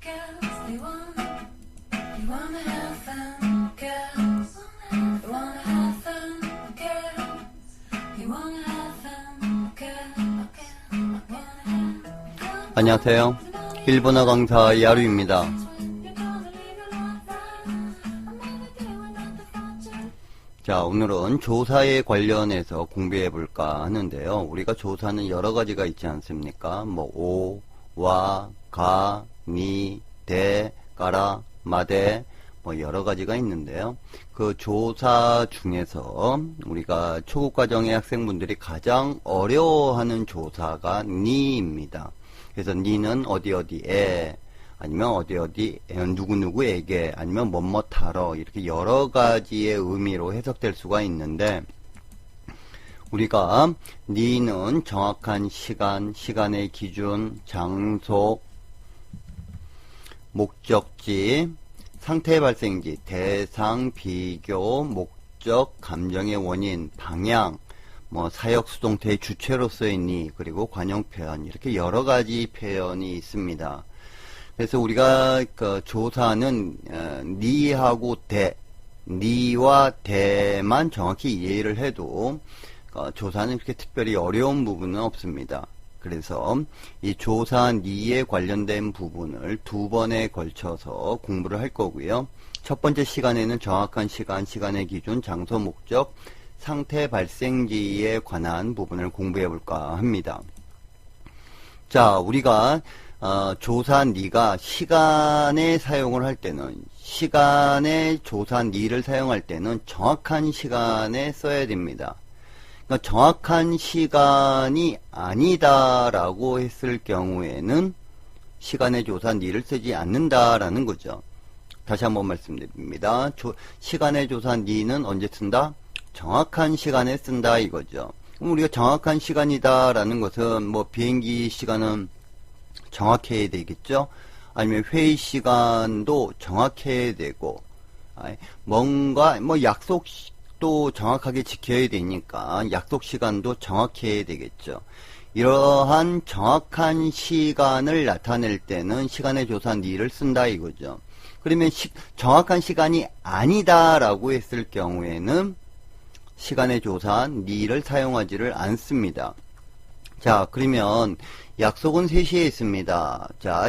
girls, they wanna have fun, girls, they wanna have fun, girls, they wanna have fun, girls. 안녕하세요. 일본어 강사 야루입니다. 자, 오늘은 조사에 관련해서 공부해 볼까 하는데요. 우리가 조사는 여러 가지가 있지 않습니까? 오, 와, 가, 니, 대, 가라, 마대, 여러 가지가 있는데요. 그 조사 중에서 우리가 초급과정의 학생분들이 가장 어려워하는 조사가 니입니다. 그래서 니는 어디에, 아니면 어디 누구누구에게, 아니면 뭐뭐하러, 이렇게 여러 가지의 의미로 해석될 수가 있는데, 우리가 니는 정확한 시간, 시간의 기준, 장소, 목적지, 상태 발생지, 대상, 비교, 목적, 감정의 원인, 방향, 사역 수동태의 주체로서의 니, 그리고 관용 표현, 이렇게 여러 가지 표현이 있습니다. 그래서 우리가 그 조사는 니하고 대, 니와 대만 정확히 이해를 해도 조사는 그렇게 특별히 어려운 부분은 없습니다. 그래서 이 조사 니에 관련된 부분을 두 번에 걸쳐서 공부를 할 거고요. 첫 번째 시간에는 정확한 시간, 시간의 기준, 장소, 목적, 상태 발생지에 관한 부분을 공부해 볼까 합니다. 자, 우리가 조사 니가 시간에 사용을 할 때는, 시간에 조사 니를 사용할 때는 정확한 시간에 써야 됩니다. 그러니까 정확한 시간이 아니다라고 했을 경우에는 시간의 조사 니를 쓰지 않는다라는 거죠. 다시 한번 말씀드립니다. 시간의 조사 니는 언제 쓴다? 정확한 시간에 쓴다 이거죠. 그럼 우리가 정확한 시간이다라는 것은 비행기 시간은 정확해야 되겠죠. 아니면 회의 시간도 정확해야 되고, 뭔가 약속도 정확하게 지켜야 되니까 약속 시간도 정확해야 되겠죠. 이러한 정확한 시간을 나타낼 때는 시간의 조사 니를 쓴다 이거죠. 그러면 정확한 시간이 아니다라고 했을 경우에는 시간의 조사 니를 사용하지를 않습니다. 자, 그러면 약속은 3시에 있습니다. 자,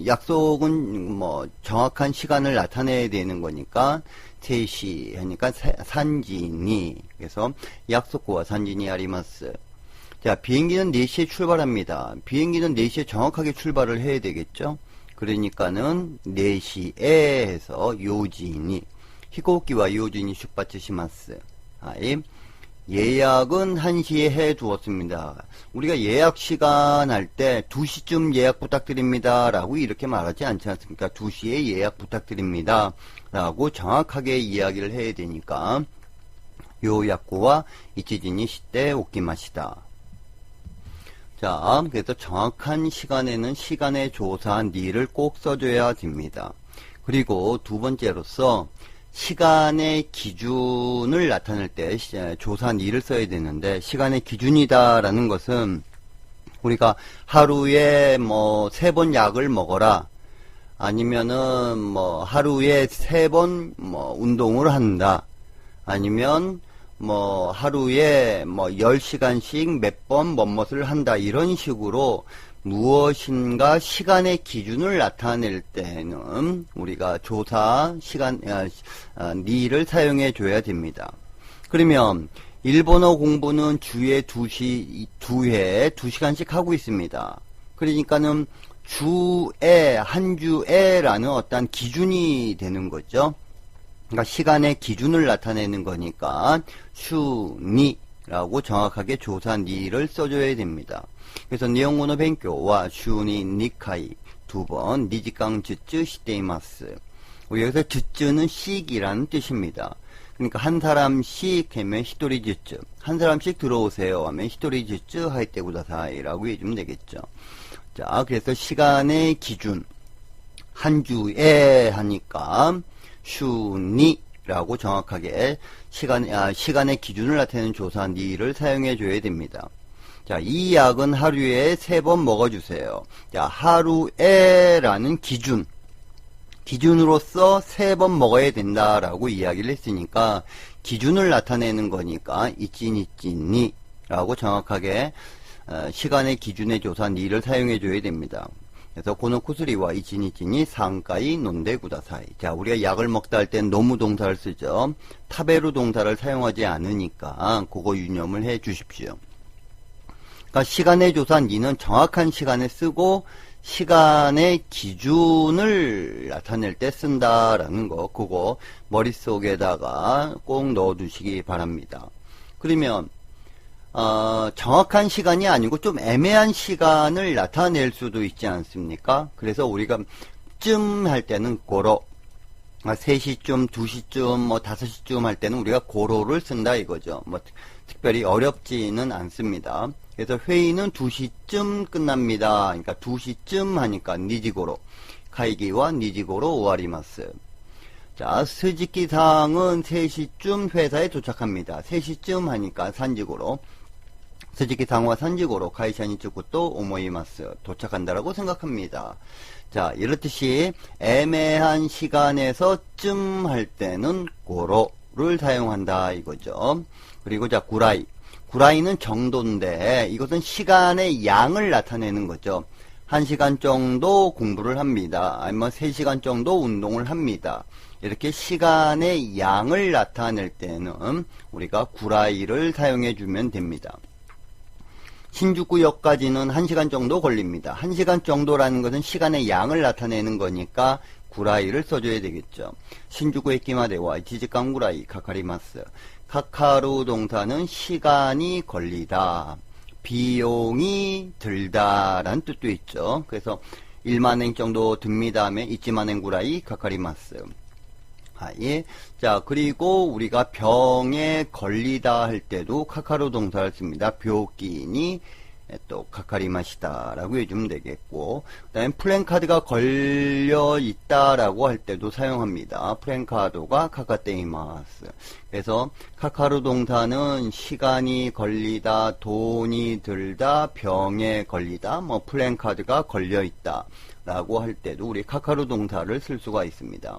약속은 정확한 시간을 나타내야 되는 거니까 3시 하니까 산지니. 그래서 약속과 산지니 아리마스. 자, 비행기는 4시에 출발합니다. 비행기는 4시에 정확하게 출발을 해야 되겠죠. 그러니까는 4시에 해서 요지니. 히고키와 요지니 슈파츠시마스. 예약은 1시에 해 두었습니다. 우리가 예약 시간 할 때 2시쯤 예약 부탁드립니다 라고 이렇게 말하지 않지 않습니까? 2시에 예약 부탁드립니다 라고 정확하게 이야기를 해야 되니까 요약구와 이치지니 시대 오키마시다. 자, 그래서 정확한 시간에는 시간의 조사 니를 꼭 써줘야 됩니다. 그리고 두 번째로서 시간의 기준을 나타낼 때 조사 니를 써야 되는데, 시간의 기준이다라는 것은 우리가 하루에 3번 약을 먹어라, 아니면은 하루에 3번 운동을 한다, 아니면 하루에 10시간씩 몇 번 뭐뭇을 한다, 이런 식으로 무엇인가 시간의 기준을 나타낼 때는 우리가 조사 시간 니를 사용해 줘야 됩니다. 그러면 일본어 공부는 주에 2시간씩 하고 있습니다. 그러니까는 한 주에라는 어떤 기준이 되는 거죠. 그러니까 시간의 기준을 나타내는 거니까 슈니라고 정확하게 조사 니를 써줘야 됩니다. 그래서 니혼고노 벤교와 슈니 니카이 2번 니지강 즈쯔 시테이마스. 여기서 즈쯔는 씩이라는 뜻입니다. 그러니까 한 사람씩 하면 히토리 즈쯔, 한 사람씩 들어오세요 하면 히토리 즈쯔 하이테 구다사이라고 해주면 되겠죠. 자, 그래서 시간의 기준 한 주에 하니까 슈니라고 정확하게 시간의 기준을 나타내는 조사 니를 사용해 줘야 됩니다. 자, 이 약은 하루에 3번 먹어주세요. 자, 하루에라는 기준, 기준으로서 3번 먹어야 된다라고 이야기를 했으니까 기준을 나타내는 거니까 이찐이찐니 라고 정확하게 시간의 기준의 조사 니를 사용해 줘야 됩니다. 그래서 고노 쿠스리와 이찐이찐이 상가이 논데 구다사이. 자, 우리가 약을 먹다 할 땐 노무 동사를 쓰죠. 타베루 동사를 사용하지 않으니까 그거 유념을 해 주십시오. 그러니까 시간의 조사 니는 정확한 시간에 쓰고 시간의 기준을 나타낼 때 쓴다라는 거, 그거 머릿속에다가 꼭 넣어두시기 바랍니다. 그러면 정확한 시간이 아니고 좀 애매한 시간을 나타낼 수도 있지 않습니까? 그래서 우리가 쯤 할 때는 고로, 3시쯤, 2시쯤, 뭐 5시쯤 할 때는 우리가 고로를 쓴다 이거죠. 뭐 특별히 어렵지는 않습니다. 그래서 회의는 2시쯤 끝납니다. 그러니까 2시쯤 하니까 니지고로, 카이기와 니지고로 오와리마스. 자, 스즈키상은 3시쯤 회사에 도착합니다. 3시쯤 하니까 산지고로, 스즈키상과 산지고로 카이샤니 츠쿠또 오모이마스. 도착한다라고 생각합니다. 자, 이렇듯이 애매한 시간에서 쯤 할 때는 고로를 사용한다 이거죠. 그리고 자, 구라이. 구라이는 정도인데 이것은 시간의 양을 나타내는 거죠. 1시간 정도 공부를 합니다. 아니면 3시간 정도 운동을 합니다. 이렇게 시간의 양을 나타낼 때는 우리가 구라이를 사용해 주면 됩니다. 신주쿠역까지는 1시간 정도 걸립니다. 1시간 정도라는 것은 시간의 양을 나타내는 거니까 구라이를 써줘야 되겠죠. 신주쿠 에키마데와 1시간 구라이 카카리마스. 카카루 동사는 시간이 걸리다, 비용이 들다라는 뜻도 있죠. 그래서 1만엔 정도 듭니다 하면 1만엔 구라이 카카리마스. 예. 자, 그리고 우리가 병에 걸리다 할 때도 카카루 동사를 씁니다. 묘기니 또 카카리마시다 라고 해주면 되겠고, 그 다음에 플랜카드가 걸려 있다라고 할 때도 사용합니다. 플랜카드가 카카테이마스. 그래서 카카루 동사는 시간이 걸리다, 돈이 들다, 병에 걸리다, 뭐 플랜카드가 걸려 있다 라고 할 때도 우리 카카루 동사를 쓸 수가 있습니다.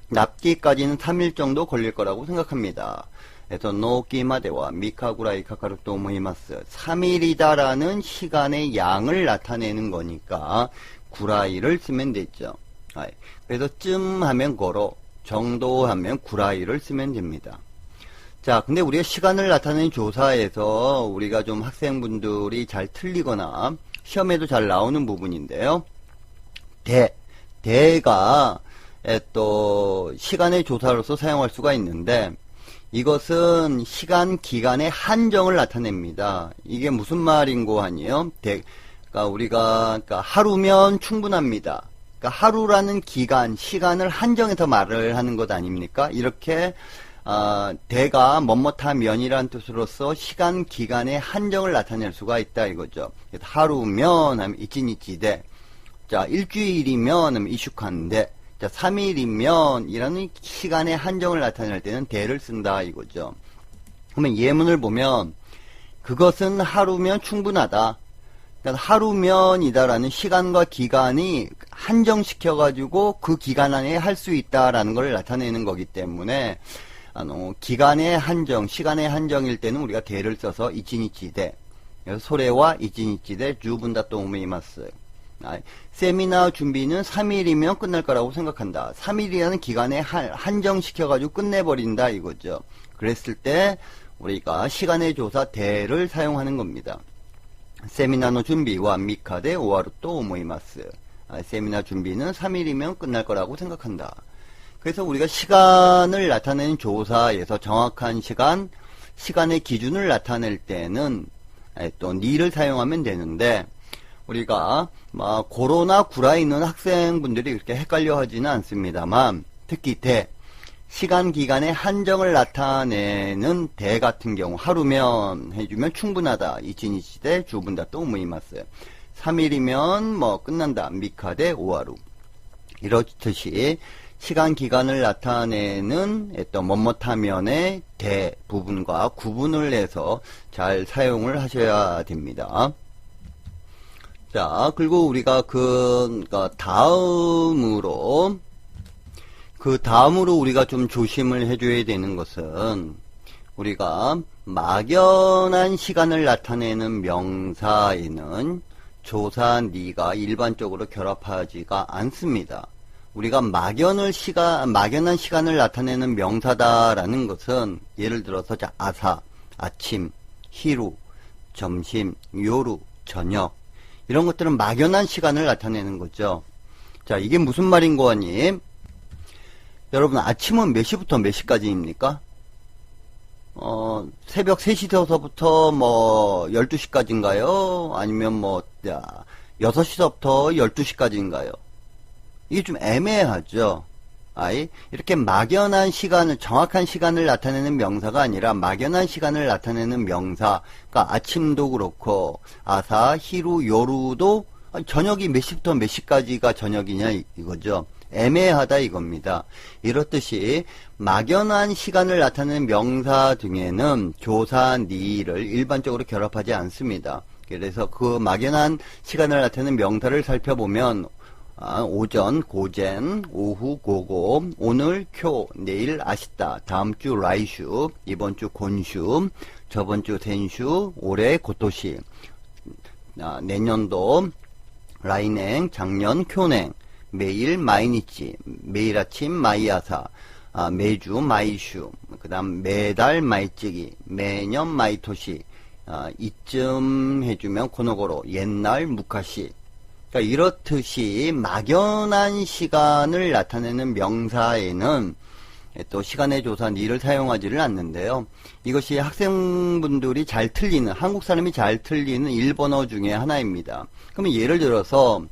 납기까지는 3일 정도 걸릴 거라고 생각합니다. 그래서 노기마데와 미카구라이 카카루 또 오모이마스. 3일이다라는 시간의 양을 나타내는 거니까 구라이를 쓰면 되죠. 그래서 쯤 하면 고로, 정도 하면 구라이를 쓰면 됩니다. 자, 근데 우리가 시간을 나타내는 조사에서 우리가 좀 학생분들이 잘 틀리거나 시험에도 잘 나오는 부분인데요. 대가 또 시간의 조사로서 사용할 수가 있는데, 이것은 시간 기간의 한정을 나타냅니다. 이게 무슨 말인고 하니요? 그러니까 우리가 하루면 충분합니다. 그러니까 하루라는 기간, 시간을 한정해서 말을 하는 것 아닙니까? 이렇게 대가 뭐뭐하면이라는 뜻으로서 시간 기간의 한정을 나타낼 수가 있다 이거죠. 하루면 하면 이치니치대, 자, 일주일이면 하면 이슈칸데, 자, 3일이면 이라는 시간의 한정을 나타낼 때는 대를 쓴다 이거죠. 그러면 예문을 보면 그것은 하루면 충분하다. 그러니까 하루면이다라는 시간과 기간이 한정시켜가지고 그 기간 안에 할 수 있다라는 걸 나타내는 거기 때문에 기간의 한정, 시간의 한정일 때는 우리가 대를 써서 이치니치대, 소래와 이치니치대 주분다 또 오메이마스. 세미나 준비는 3일이면 끝날 거라고 생각한다. 3일이라는 기간에 한정시켜가지고 끝내버린다 이거죠. 그랬을 때 우리가 시간의 조사 대를 사용하는 겁니다. 세미나의 준비와 미카데 오하루 또 오모이마스. 세미나 준비는 3일이면 끝날 거라고 생각한다. 그래서 우리가 시간을 나타내는 조사에서 정확한 시간, 시간의 기준을 나타낼 때는 또 니를 사용하면 되는데, 우리가 고로나 구라이 있는 학생분들이 그렇게 헷갈려 하지는 않습니다만, 특히 시간 기간의 한정을 나타내는 대 같은 경우 하루면 해주면 충분하다. 이치니치대 주분다 또 오모이마스. 3일이면 뭐 끝난다. 미카데 오하루. 이렇듯이 시간 기간을 나타내는 또 뭐뭐하면의 대 부분과 구분을 해서 잘 사용을 하셔야 됩니다. 자, 그리고 우리가 다음으로 우리가 좀 조심을 해줘야 되는 것은, 우리가 막연한 시간을 나타내는 명사에는 조사, 니가 일반적으로 결합하지가 않습니다. 우리가 막연한 시간을 나타내는 명사다라는 것은, 예를 들어서, 자, 아사, 아침, 히루, 점심, 요루, 저녁, 이런 것들은 막연한 시간을 나타내는 거죠. 자, 이게 무슨 말인 거니? 여러분, 아침은 몇 시부터 몇 시까지입니까? 새벽 3시서부터 12시까지인가요? 아니면 6시서부터 12시까지인가요? 이게 좀 애매하죠. 이렇게 막연한 시간을, 정확한 시간을 나타내는 명사가 아니라 막연한 시간을 나타내는 명사, 그러니까 아침도 그렇고, 아사, 히루, 요루도 저녁이 몇 시부터 몇 시까지가 저녁이냐 이거죠. 애매하다 이겁니다. 이렇듯이 막연한 시간을 나타내는 명사 등에는 조사, 니를 일반적으로 결합하지 않습니다. 그래서 그 막연한 시간을 나타내는 명사를 살펴보면 오전, 고젠, 오후, 고고, 오늘, 쿄, 내일, 아시다, 다음 주, 라이슈, 이번 주, 곤슈, 저번 주, 센슈, 올해, 고토시, 내년도, 라이냉, 작년, 쿄냉, 매일, 마이니치, 매일 아침, 마이아사, 매주, 마이슈, 그 다음 매달, 마이찌기, 매년, 마이토시, 이쯤 해주면 코노고로, 옛날, 무카시. 그러니까 이렇듯이 막연한 시간을 나타내는 명사에는 또 시간의 조사 니를 사용하지를 않는데요. 이것이 학생분들이 잘 틀리는, 한국 사람이 잘 틀리는 일본어 중에 하나입니다. 그러면 예를 들어서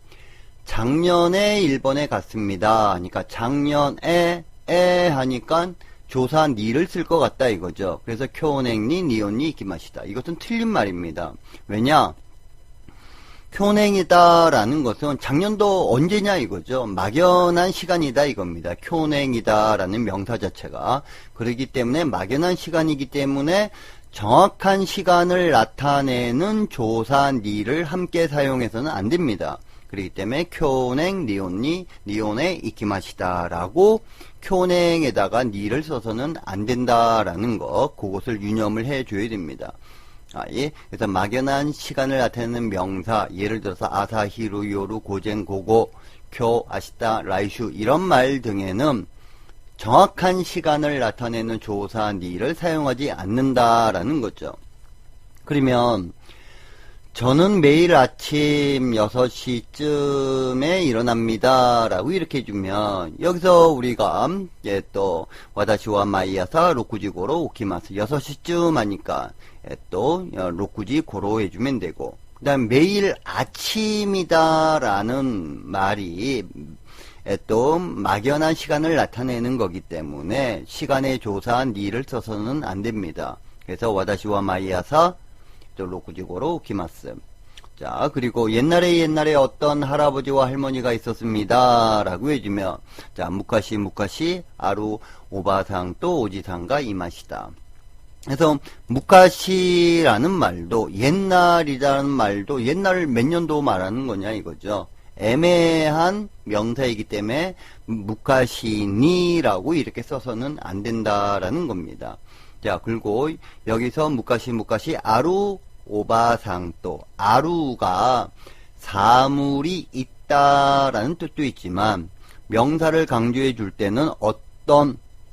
작년에 일본에 갔습니다. 그러니까 작년에 하니까 조사 니를 쓸 것 같다 이거죠. 그래서 쿄냉니 니온니 이키마시다. 이것은 틀린 말입니다. 왜냐? 쿄냉이다라는 것은 작년도 언제냐 이거죠. 막연한 시간이다 이겁니다. 쿄냉이다라는 명사 자체가. 그렇기 때문에 막연한 시간이기 때문에 정확한 시간을 나타내는 조사 니를 함께 사용해서는 안 됩니다. 그렇기 때문에 쿄냉 니온니 니온에 이키마시다라고 쿄냉에다가 니를 써서는 안 된다라는 것, 그것을 유념을 해줘야 됩니다. 그래서 막연한 시간을 나타내는 명사, 예를 들어서 아사, 히루, 요루, 고젠, 고고, 쿄, 아시다, 라이슈 이런 말 등에는 정확한 시간을 나타내는 조사, 니를 사용하지 않는다라는 거죠. 그러면 저는 매일 아침 6시쯤에 일어납니다 라고 이렇게 해주면, 여기서 우리가 또 와다시와 마이아사 로쿠지고로 오키마스 6시쯤 하니까 또 로쿠지 고로 해주면 되고, 그 다음 매일 아침이다 라는 말이 또 막연한 시간을 나타내는 거기 때문에 시간의 조사 니를 써서는 안 됩니다. 그래서 와다시와 마이아사 또 로쿠지고로 오키마스. 자, 그리고 옛날에 어떤 할아버지와 할머니가 있었습니다 라고 해주면, 자, 무카시 아루 오바상 또 오지상가 이마시다. 그래서 무카시라는 말도, 옛날이라는 말도 옛날 몇 년도 말하는 거냐 이거죠. 애매한 명사이기 때문에 무카시니라고 이렇게 써서는 안 된다라는 겁니다. 자, 그리고 여기서 무카시 아루 오바상또, 아루가 사물이 있다라는 뜻도 있지만 명사를 강조해 줄 때는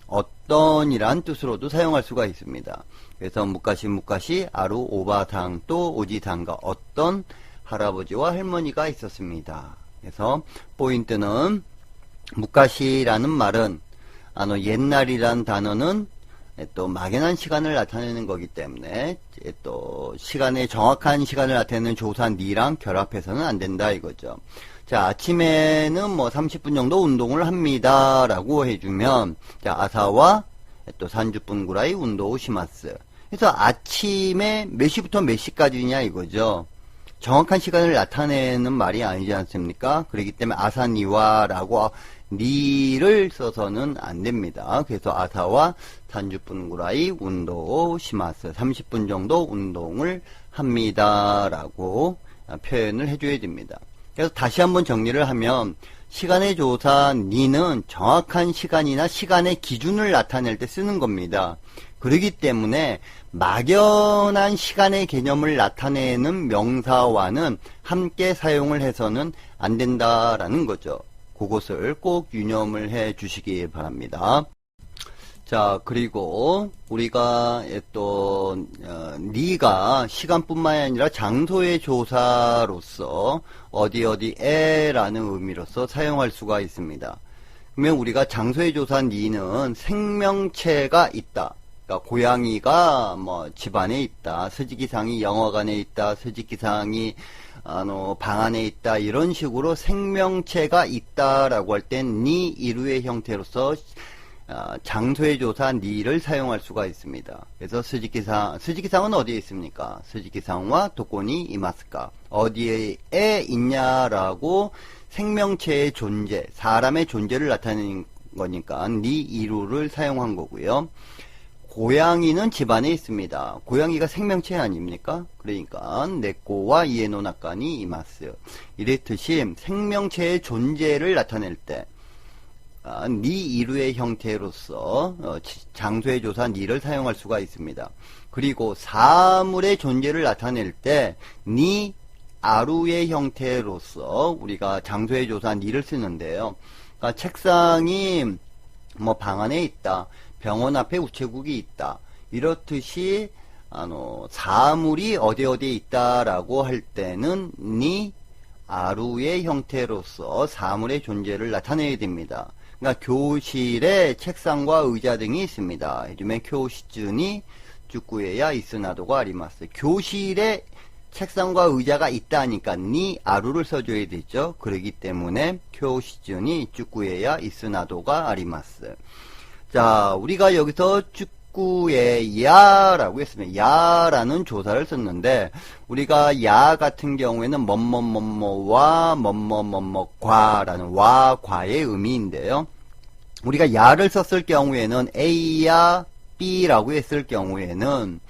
어떤이란 뜻으로도 사용할 수가 있습니다. 그래서 무카시 아루 오바상또 오지상가, 어떤 할아버지와 할머니가 있었습니다. 그래서 포인트는 무카시라는 말은 옛날이란 단어는 또 막연한 시간을 나타내는 거기 때문에 또 정확한 시간을 나타내는 조사 니랑 결합해서는 안 된다 이거죠. 자, 아침에는 30분 정도 운동을 합니다 라고 해주면, 자, 아사와 또 30분 구라이 운동 시마스. 그래서 아침에 몇 시부터 몇 시까지냐 이거죠. 정확한 시간을 나타내는 말이 아니지 않습니까? 그렇기 때문에 아사니와라고 니를 써서는 안 됩니다. 그래서 아사와 30분 구라이 운동 시마스, 30분 정도 운동을 합니다 라고 표현을 해줘야 됩니다. 그래서 다시 한번 정리를 하면 시간의 조사 니는 정확한 시간이나 시간의 기준을 나타낼 때 쓰는 겁니다. 그렇기 때문에 막연한 시간의 개념을 나타내는 명사와는 함께 사용을 해서는 안 된다라는 거죠. 그것을 꼭 유념을 해 주시기 바랍니다. 자, 그리고 우리가 또 니가 시간뿐만이 아니라 장소의 조사로서 어디에라는 의미로서 사용할 수가 있습니다. 그러면 우리가 장소의 조사 니는 생명체가 있다. 그러니까 고양이가 뭐 집안에 있다. 서지기상이 영화관에 있다. 서지기상이 방 안에 있다. 이런 식으로 생명체가 있다라고 할 땐 니 이루의 형태로서 장소의 조사 니를 사용할 수가 있습니다. 그래서 스지기상은 어디에 있습니까? 스지기상과 도코니 이마스까? 어디에 있냐라고 생명체의 존재, 사람의 존재를 나타내는 거니까 니 이루를 사용한 거고요. 고양이는 집안에 있습니다. 고양이가 생명체 아닙니까? 그러니까 네코와 이에노나카니 이마스. 이랬듯이 생명체의 존재를 나타낼 때 니 이루의 형태로서 장소의 조사 니를 사용할 수가 있습니다. 그리고 사물의 존재를 나타낼 때 니 아루의 형태로서 우리가 장소의 조사 니를 쓰는데요. 그러니까 책상이 뭐 방 안에 있다. 병원 앞에 우체국이 있다. 이렇듯이 사물이 어디에 있다라고 할 때는 니 아루의 형태로서 사물의 존재를 나타내야 됩니다. 그러니까 교실에 책상과 의자 등이 있습니다. 요즘에 교시즈니 쭈꾸에야 이스나도가 아리마스. 교실에 책상과 의자가 있다니까 니 아루를 써줘야 되죠. 그러기 때문에 교시즈니 쭈꾸에야 이스나도가 아리마스. 자, 우리가 여기서 쭈꾸에 야라고 했습니다. 야라는 조사를 썼는데 우리가 야 같은 경우에는 뭐뭐뭐뭐와 뭐뭐뭐뭐과라는 와 과의 의미인데요. 우리가 야를 썼을 경우에는 A야 B라고 했을 경우에는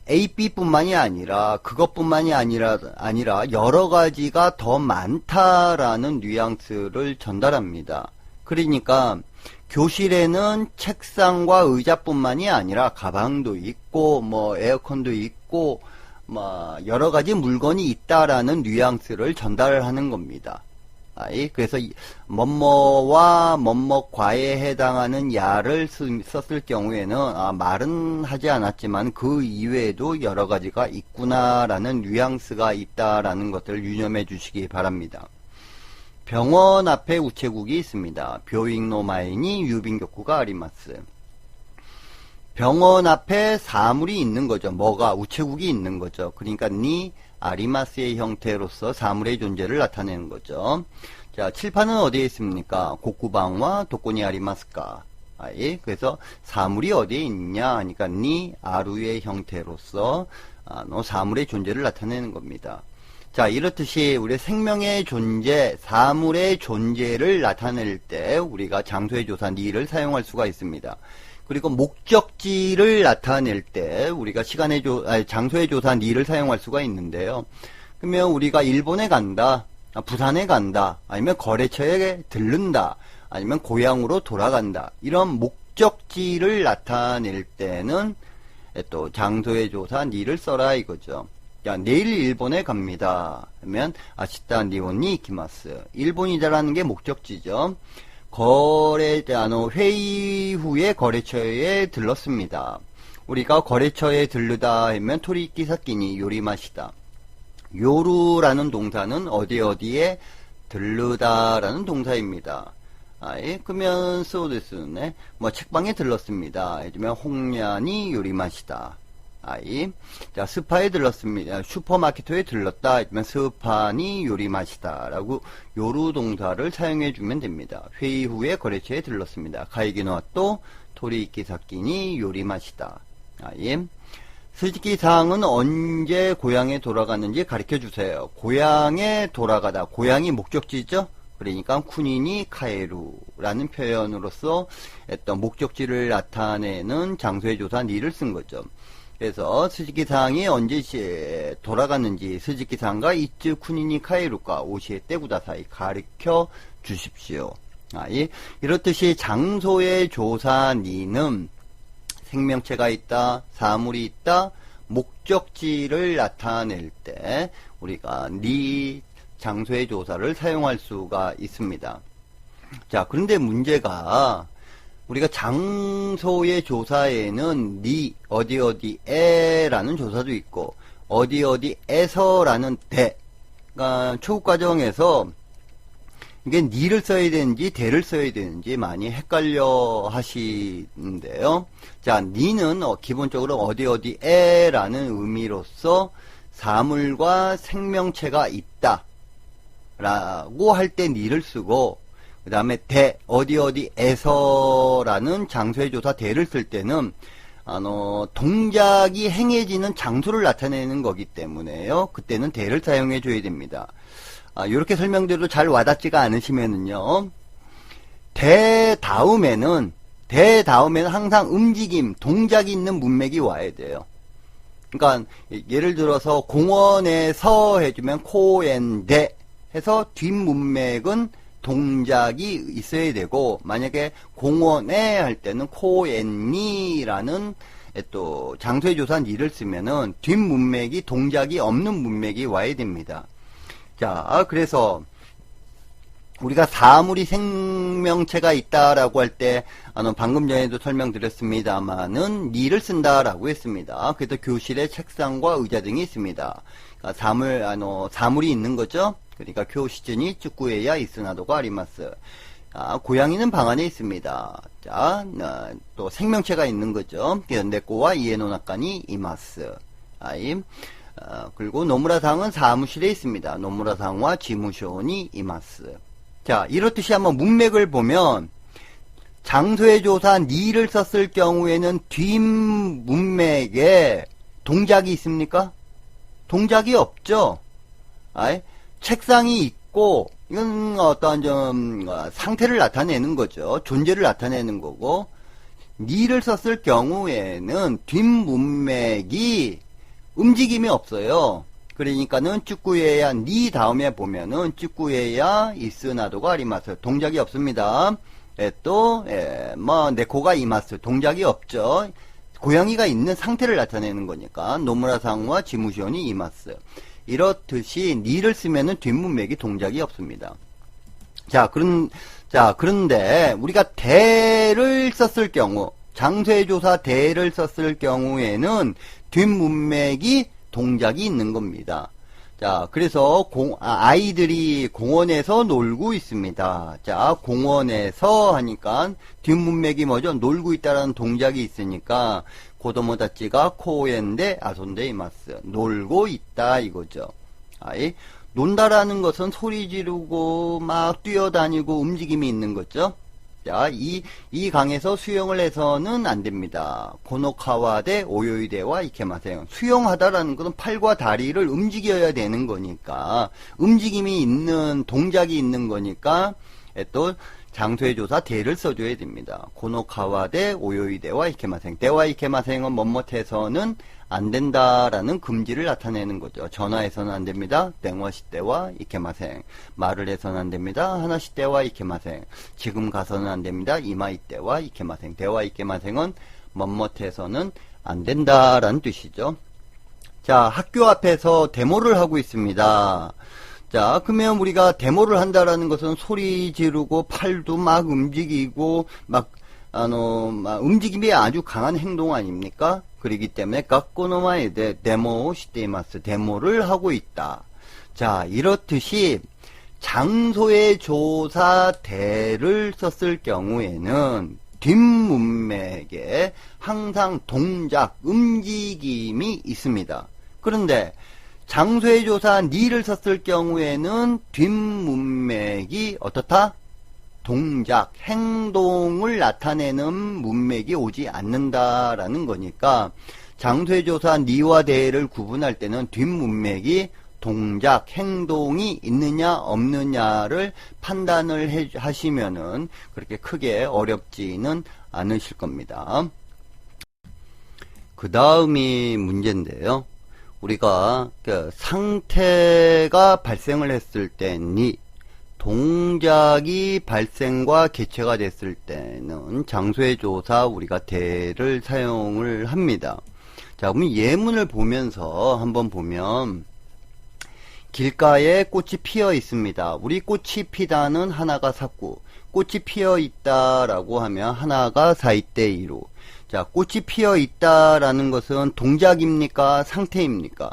A, B뿐만이 아니라 그것뿐만이 아니라 여러 가지가 더 많다라는 뉘앙스를 전달합니다. 그러니까 교실에는 책상과 의자뿐만이 아니라 가방도 있고 뭐 에어컨도 있고 뭐 여러 가지 물건이 있다라는 뉘앙스를 전달하는 겁니다. 그래서 뭐뭐와 뭐뭐과에 해당하는 야를 썼을 경우에는 말은 하지 않았지만 그 이외에도 여러 가지가 있구나라는 뉘앙스가 있다라는 것을 유념해 주시기 바랍니다. 병원 앞에 우체국이 있습니다. 묘익노마이니 유빈격구가 아리마스. 병원 앞에 사물이 있는 거죠. 뭐가 우체국이 있는 거죠. 그러니까 니 아리마스의 형태로서 사물의 존재를 나타내는 거죠. 자, 칠판은 어디에 있습니까? 곡구방과 도코니 아리마스까? 그래서 사물이 어디에 있냐 하니까 니 아루의 형태로서 사물의 존재를 나타내는 겁니다. 자, 이렇듯이 우리 생명의 존재, 사물의 존재를 나타낼 때 우리가 장소의 조사 니를 사용할 수가 있습니다. 그리고 목적지를 나타낼 때 우리가 장소의 조사 니를 사용할 수가 있는데요. 그러면 우리가 일본에 간다, 부산에 간다, 아니면 거래처에 들른다, 아니면 고향으로 돌아간다. 이런 목적지를 나타낼 때는 또 장소의 조사 니를 써라 이거죠. 야, 내일 일본에 갑니다. 하면 아시타 니온니 이키마스. 일본이다라는 게 목적지죠. 회의 후에 거래처에 들렀습니다. 우리가 거래처에 들르다 하면 토리끼 사끼니 요리마시다. 요루라는 동사는 어디에 들르다라는 동사입니다. 그러면 소데스네. 뭐 책방에 들렀습니다. 예를 들면 홍련이 요리마시다. 자, 스파에 들렀습니다. 슈퍼마켓에 들렀다. 그러면 스파니 요리마시다. 라고 요루 동사를 사용해 주면 됩니다. 회의 후에 거래처에 들렀습니다. 가이기노와 또 토리이키 사끼니 요리마시다. 스지키상은 언제 고향에 돌아갔는지 가르쳐 주세요. 고향에 돌아가다. 고향이 목적지죠? 그러니까 쿠니니 카에루라는 표현으로서 어떤 목적지를 나타내는 장소의 조사 니를 쓴 거죠. 그래서 스즈키상이 언제 돌아갔는지 스즈키상과 이츠 쿠니니 카이루카 오시에 때구다사이 가르쳐 주십시오. 이렇듯이 장소의 조사 니는 생명체가 있다, 사물이 있다, 목적지를 나타낼 때 우리가 니 장소의 조사를 사용할 수가 있습니다. 자, 그런데 문제가 우리가 장소의 조사에는 니 어디 어디에라는 조사도 있고 어디 어디에서라는 대, 그러니까 초급 과정에서 이게 니를 써야 되는지 대를 써야 되는지 많이 헷갈려 하시는데요. 자, 니는 기본적으로 어디 어디에라는 의미로서 사물과 생명체가 있다 라고 할 때 니를 쓰고, 그 다음에 대 어디 어디에서라는 장소의 조사 대를 쓸 때는 동작이 행해지는 장소를 나타내는 거기 때문에요. 그때는 대를 사용해 줘야 됩니다. 이렇게 설명드려도 잘 와닿지가 않으시면은요, 대 다음에는 항상 움직임, 동작이 있는 문맥이 와야 돼요. 그러니까 예를 들어서 공원에서 해주면 코엔데 해서 뒷문맥은 동작이 있어야 되고, 만약에 공원에 할 때는 코엔니라는 또 장소의 조사 니를 쓰면은 뒷문맥이 동작이 없는 문맥이 와야 됩니다. 자, 그래서 우리가 사물이 생명체가 있다라고 할 때 방금 전에도 설명드렸습니다만은 니를 쓴다라고 했습니다. 그래서 교실에 책상과 의자 등이 있습니다. 그러니까 사물이 있는 거죠. 그러니까 교시즌이 쭈꾸에야 이스나도가 아리마스. 고양이는 방 안에 있습니다. 자, 또 생명체가 있는 거죠. 네꼬와 이에노나카니 이마스. 그리고 노무라상은 사무실에 있습니다. 노무라상과 지무쇼니 이마스. 자, 이렇듯이 한번 문맥을 보면 장소의 조사 니를 썼을 경우에는 뒷문맥에 동작이 있습니까? 동작이 없죠. 책상이 있고 이건 어떤 좀 상태를 나타내는 거죠. 존재를 나타내는 거고, 니를 썼을 경우에는 뒷문맥이 움직임이 없어요. 그러니까는 쭈꾸에야 니 다음에 보면은 쭈꾸에야 이스나도가 아리마스. 동작이 없습니다. 또 네코가 이마스. 동작이 없죠. 고양이가 있는 상태를 나타내는 거니까 노무라상과 지무시온이 이마스. 이렇듯이 니를 쓰면은 뒷문맥이 동작이 없습니다. 자, 그런데 우리가 대를 썼을 경우, 장소의 조사 대를 썼을 경우에는 뒷문맥이 동작이 있는 겁니다. 자, 그래서 아이들이 공원에서 놀고 있습니다. 자, 공원에서 하니까 뒷문맥이 뭐죠? 놀고 있다라는 동작이 있으니까 고도모다치가 코엔데 아손데 이마스. 놀고 있다 이거죠. 논다라는 것은 소리 지르고 막 뛰어다니고 움직임이 있는 거죠. 자, 이 강에서 수영을 해서는 안 됩니다. 고노카와데 오요이데와 이케마세요. 수영하다라는 것은 팔과 다리를 움직여야 되는 거니까, 움직임이 있는, 동작이 있는 거니까, 또 장소의 조사 대를 써줘야 됩니다. 고노카와데 오요이데와 이케마생. 대와 이케마생은 뭐뭇해서는 안 된다라는 금지를 나타내는 거죠. 전화해서는 안 됩니다. 땡와시대와 이케마생. 말을 해서는 안 됩니다. 하나시대와 이케마생. 지금 가서는 안 됩니다. 이마이대와 이케마생. 대와 이케마생은 뭐뭇해서는 안 된다라는 뜻이죠. 자, 학교 앞에서 데모를 하고 있습니다. 자, 그러면 우리가 데모를 한다라는 것은 소리 지르고 팔도 막 움직이고 막 움직임이 아주 강한 행동 아닙니까? 그렇기 때문에 각고노마에데 데모 시테이마스. 데모를 하고 있다. 자, 이렇듯이 장소의 조사 대를 썼을 경우에는 뒷문맥에 항상 동작, 움직임이 있습니다. 그런데 장소의 조사 니를 썼을 경우에는 뒷문맥이 어떻다? 동작, 행동을 나타내는 문맥이 오지 않는다라는 거니까 장소의 조사 니와 대를 구분할 때는 뒷문맥이 동작, 행동이 있느냐 없느냐를 판단을 하시면은 그렇게 크게 어렵지는 않으실 겁니다. 그 다음이 문제인데요. 우리가 그 상태가 발생을 했을 때 니, 동작이 발생과 개체가 됐을 때는 장소의 조사 우리가 대를 사용을 합니다. 자, 그럼 예문을 보면서 한번 보면 길가에 꽃이 피어 있습니다. 우리 꽃이 피다는 하나가 샀고, 꽃이 피어 있다라고 하면 하나가 사이때이로. 자, 꽃이 피어 있다라는 것은 동작입니까? 상태입니까?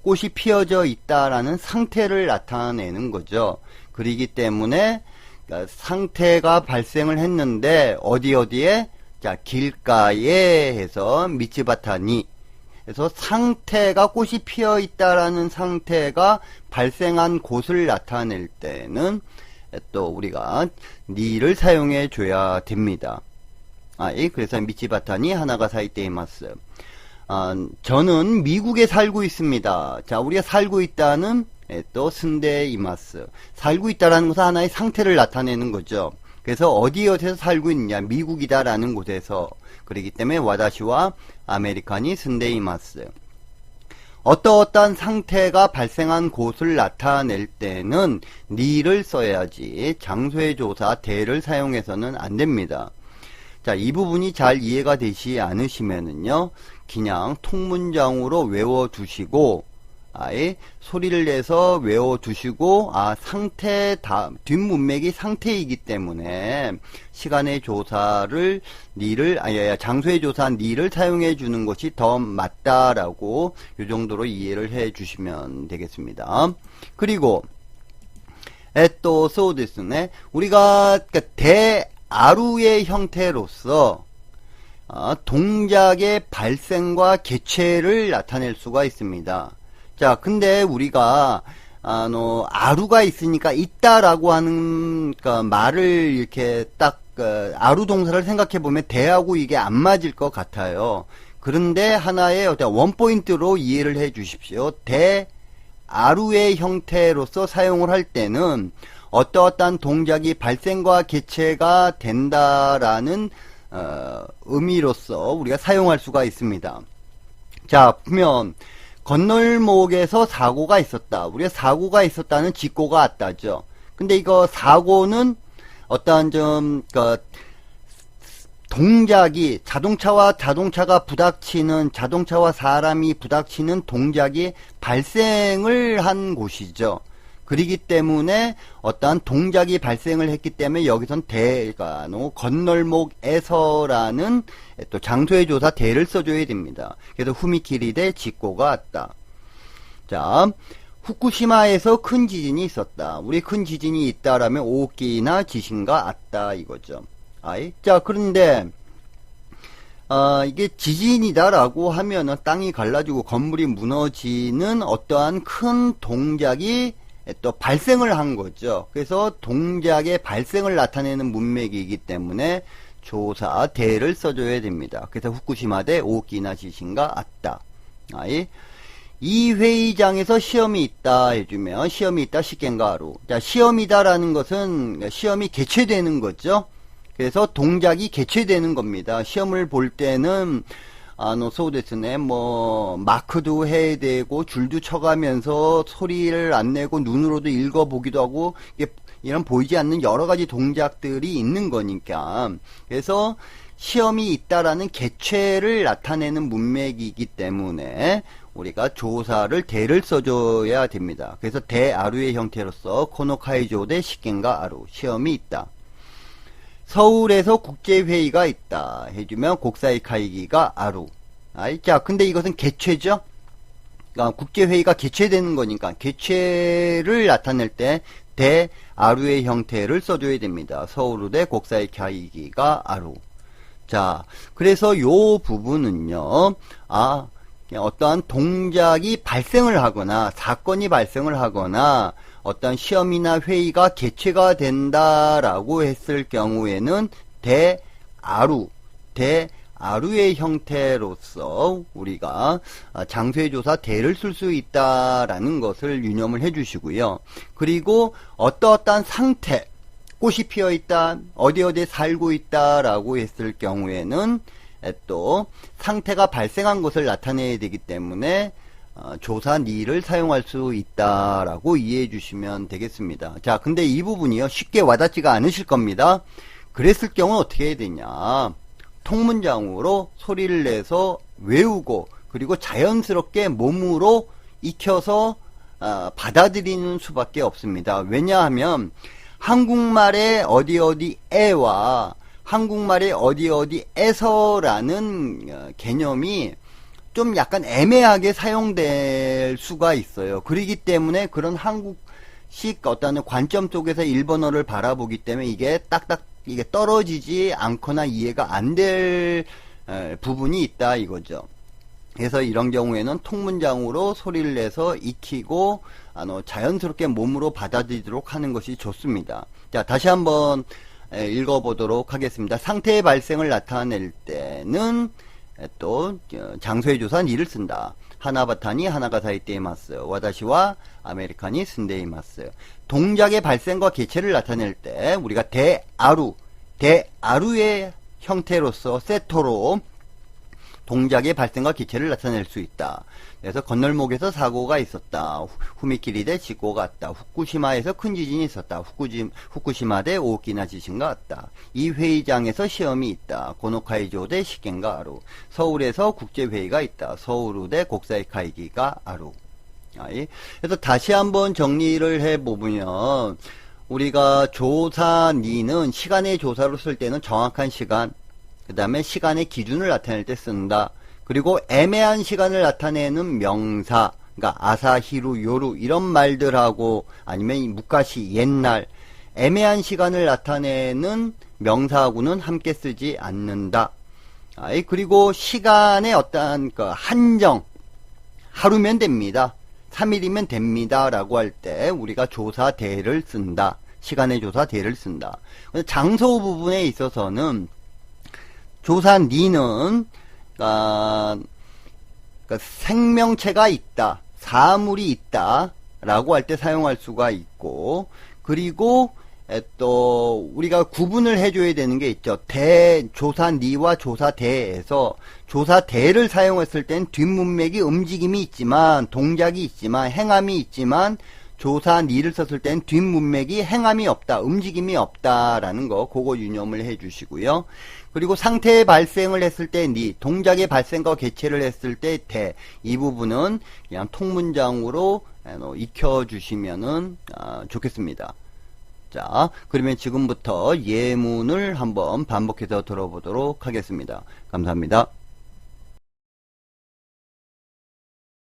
꽃이 피어져 있다라는 상태를 나타내는 거죠. 그러기 때문에 상태가 발생을 했는데 어디에? 자, 길가에 해서 미츠바타니. 그래서 상태가 꽃이 피어 있다라는 상태가 발생한 곳을 나타낼 때는 또 우리가 니를 사용해 줘야 됩니다. 그래서 미치바타니 하나가 사이테이마스. 저는 미국에 살고 있습니다. 자, 우리가 살고 있다는 또 스데이마스. 살고 있다라는 것은 하나의 상태를 나타내는 거죠. 그래서 어디에서 살고 있느냐, 미국이다라는 곳에서. 그렇기 때문에 와다시와 아메리칸이 스데이마스. 어떠한 상태가 발생한 곳을 나타낼 때는 니를 써야지 장소의 조사 대를 사용해서는 안 됩니다. 자, 이 부분이 잘 이해가 되시 않으시면은요, 그냥 통문장으로 외워두시고, 소리를 내서 외워두시고, 상태, 뒷문맥이 상태이기 때문에, 시간의 조사를, 장소의 조사, 니를 사용해 주는 것이 더 맞다라고, 이 정도로 이해를 해 주시면 되겠습니다. 그리고, 또, 소데스네. 우리가, 아루의 형태로서 동작의 발생과 개체를 나타낼 수가 있습니다. 자, 근데 우리가 아루가 있으니까 있다라고 하는 말을 이렇게 딱 아루 동사를 생각해 보면 대하고 이게 안 맞을 것 같아요. 그런데 하나의 원포인트로 이해를 해 주십시오. 아루의 형태로서 사용을 할 때는 어떠한 동작이 발생과 개체가 된다라는 의미로서 우리가 사용할 수가 있습니다. 자, 보면 건널목에서 사고가 있었다. 우리가 사고가 있었다는 직고가 왔다죠. 근데 이거 사고는 어떠한 동작이 자동차와 사람이 부닥치는 동작이 발생을 한 곳이죠. 그러기 때문에 어떠한 동작이 발생을 했기 때문에 여기선 건널목에서라는 또 장소의 조사 대를 써줘야 됩니다. 그래서 후미키리 대 직고가 왔다. 자, 후쿠시마에서 큰 지진이 있었다. 우리 큰 지진이 있다라면 오키나 지진가 왔다 이거죠. 자, 그런데 이게 지진이다라고 하면은 땅이 갈라지고 건물이 무너지는 어떠한 큰 동작이 또 발생을 한 거죠. 그래서 동작의 발생을 나타내는 문맥이기 때문에 조사 대를 써줘야 됩니다. 그래서 후쿠시마 대 오키나 지진가 왔다. 이 회의장에서 시험이 있다 해주면 시험이 있다 시켄가 하루. 자, 시험이다라는 것은 시험이 개최되는 거죠. 그래서 동작이 개최되는 겁니다. 시험을 볼 때는 소데스네, 마크도 해야 되고, 줄도 쳐가면서 소리를 안 내고, 눈으로도 읽어보기도 하고, 이런 보이지 않는 여러 가지 동작들이 있는 거니까. 그래서 시험이 있다라는 개최를 나타내는 문맥이기 때문에, 우리가 조사를 대를 써줘야 됩니다. 그래서 대아루의 형태로서, 코노카이조 대 시켄가 아루, 시험이 있다. 서울에서 국제회의가 있다 해주면 국사의 카이기가 아루. 자, 근데 이것은 개최죠? 그러니까 국제회의가 개최되는 거니까 개최를 나타낼 때 대아루의 형태를 써줘야 됩니다. 서울의 국사의 카이기가 아루. 자, 그래서 요 부분은요, 어떠한 동작이 발생을 하거나 사건이 발생을 하거나 어떤 시험이나 회의가 개최가 된다라고 했을 경우에는 대아루의 형태로서 우리가 장소의 조사 대를 쓸 수 있다라는 것을 유념을 해 주시고요. 그리고 어떠한 상태, 꽃이 피어 있다, 어디에 살고 있다라고 했을 경우에는 또 상태가 발생한 것을 나타내야 되기 때문에 조사 니를 사용할 수 있다라고 이해해 주시면 되겠습니다. 자, 근데 이 부분이요, 쉽게 와닿지가 않으실 겁니다. 그랬을 경우 어떻게 해야 되냐, 통문장으로 소리를 내서 외우고 그리고 자연스럽게 몸으로 익혀서 받아들이는 수밖에 없습니다. 왜냐하면 한국말의 어디어디에와 한국말의 어디어디에서라는 개념이 좀 약간 애매하게 사용될 수가 있어요. 그렇기 때문에 그런 한국식 어떤 관점 속에서 일본어를 바라보기 때문에 이게 딱딱 이게 떨어지지 않거나 이해가 안 될 부분이 있다 이거죠. 그래서 이런 경우에는 통문장으로 소리를 내서 익히고 자연스럽게 몸으로 받아들이도록 하는 것이 좋습니다. 자, 다시 한번 읽어보도록 하겠습니다. 상태의 발생을 나타낼 때는 또 장소의 조사 니를 쓴다. 하나바타니 하나가사이 때이마스. 와다시와 아메리카니 쓴데이마스. 동작의 발생과 개체를 나타낼 때 우리가 대아루의 형태로서 세토로 동작의 발생과 기체를 나타낼 수 있다. 그래서 건널목에서 사고가 있었다. 후미키리 대 지구가 왔다. 후쿠시마에서 큰 지진이 있었다. 후쿠시마 대 오키나 지진가 왔다. 이 회의장에서 시험이 있다. 고노카이조 대 시겐가 아루. 서울에서 국제회의가 있다. 서울우 대 국사의 카이기가 아루. 그래서 다시 한번 정리를 해보면 우리가 조사니는 시간의 조사로 쓸 때는 정확한 시간, 그 다음에 시간의 기준을 나타낼 때 쓴다. 그리고 애매한 시간을 나타내는 명사, 그러니까 아사, 히루, 요루 이런 말들하고 아니면 무카시, 옛날 애매한 시간을 나타내는 명사하고는 함께 쓰지 않는다. 그리고 시간의 어떠한 한정, 하루면 됩니다. 3일이면 됩니다. 라고 할 때 우리가 조사대를 쓴다. 시간의 조사대를 쓴다. 장소 부분에 있어서는 조사니는 생명체가 있다, 사물이 있다 라고 할 때 사용할 수가 있고, 그리고 또 우리가 구분을 해줘야 되는 게 있죠. 조사니와 조사대에서 조사대를 사용했을 땐 뒷문맥이 움직임이 있지만, 동작이 있지만, 행함이 있지만, 조사니를 썼을 땐 뒷문맥이 행함이 없다, 움직임이 없다라는 거, 그거 유념을 해 주시고요. 그리고 상태의 발생을 했을 때 니, 동작의 발생과 개체를 했을 때 대, 이 부분은 그냥 통문장으로 익혀주시면은 좋겠습니다. 자, 그러면 지금부터 예문을 한번 반복해서 들어보도록 하겠습니다. 감사합니다.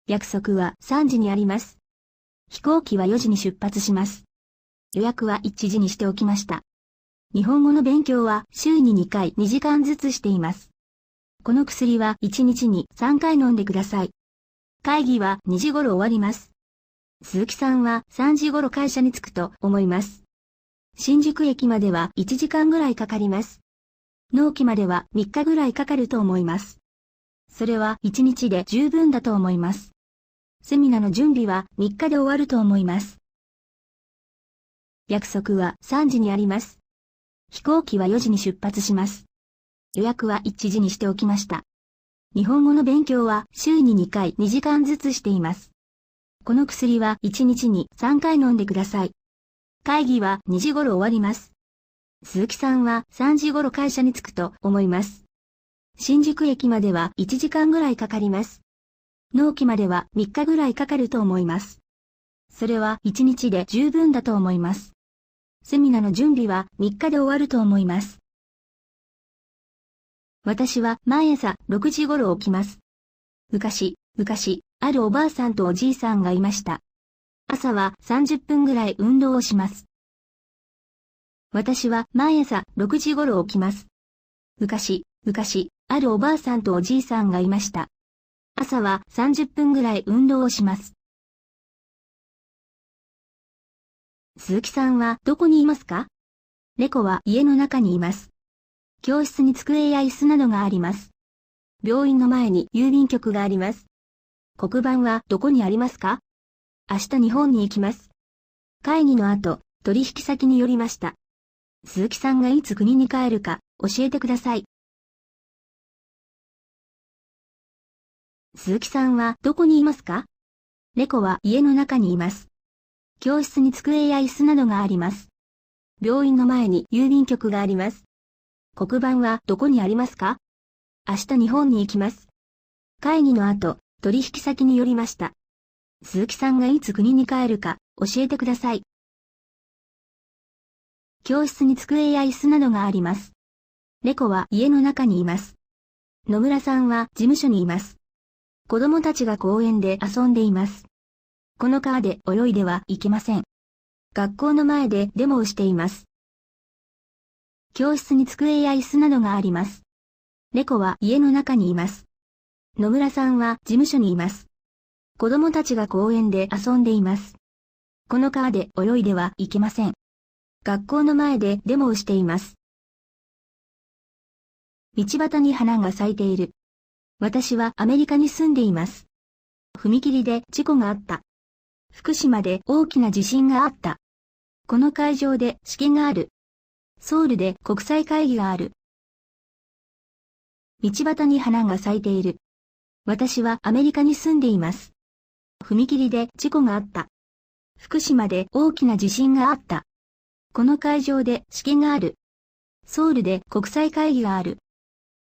約束は3時にあります。飛行機は4時に出発します。予約は1時にしておきました。日本語の勉強は週に2回2時間ずつしています。この薬は1日に3回飲んでください。会議は2時頃終わります。鈴木さんは3時頃会社に着くと思います。新宿駅までは1時間ぐらいかかります。納期までは3日ぐらいかかると思います。それは1日で十分だと思います。セミナーの準備は3日で終わると思います。約束は3時にあります。飛行機は4時に出発します。予約は1時にしておきました。日本語の勉強は週に2回2時間ずつしています。この薬は1日に3回飲んでください。会議は2時頃終わります。鈴木さんは3時頃会社に着くと思います。新宿駅までは1時間ぐらいかかります。納期までは3日ぐらいかかると思います。それは1日で十分だと思います。セミナーの準備は3日で終わると思います。私は毎朝6時頃起きます。昔、あるおばあさんとおじいさんがいました。朝は30分ぐらい運動をします。私は毎朝6時頃起きます。昔、あるおばあさんとおじいさんがいました。朝は30分ぐらい運動をします。鈴木さんはどこにいますか？猫は家の中にいます。教室に机や椅子などがあります。病院の前に郵便局があります。黒板はどこにありますか？明日日本に行きます。会議の後、取引先に寄りました。鈴木さんがいつ国に帰るか教えてください。鈴木さんはどこにいますか？猫は家の中にいます。教室に机や椅子などがあります。病院の前に郵便局があります。黒板はどこにありますか？明日日本に行きます。会議の後、取引先に寄りました。鈴木さんがいつ国に帰るか教えてください。教室に机や椅子などがあります。猫は家の中にいます。野村さんは事務所にいます。子供たちが公園で遊んでいます。この川で泳いではいけません。学校の前でデモをしています。教室に机や椅子などがあります。猫は家の中にいます。野村さんは事務所にいます。子供たちが公園で遊んでいます。この川で泳いではいけません。学校の前でデモをしています。道端に花が咲いている。私はアメリカに住んでいます。踏切で事故があった。福島で大きな地震があった。この会場で試験がある。ソウルで国際会議がある。道端に花が咲いている。私はアメリカに住んでいます。踏切で事故があった。福島で大きな地震があった。この会場で試験がある。ソウルで国際会議がある。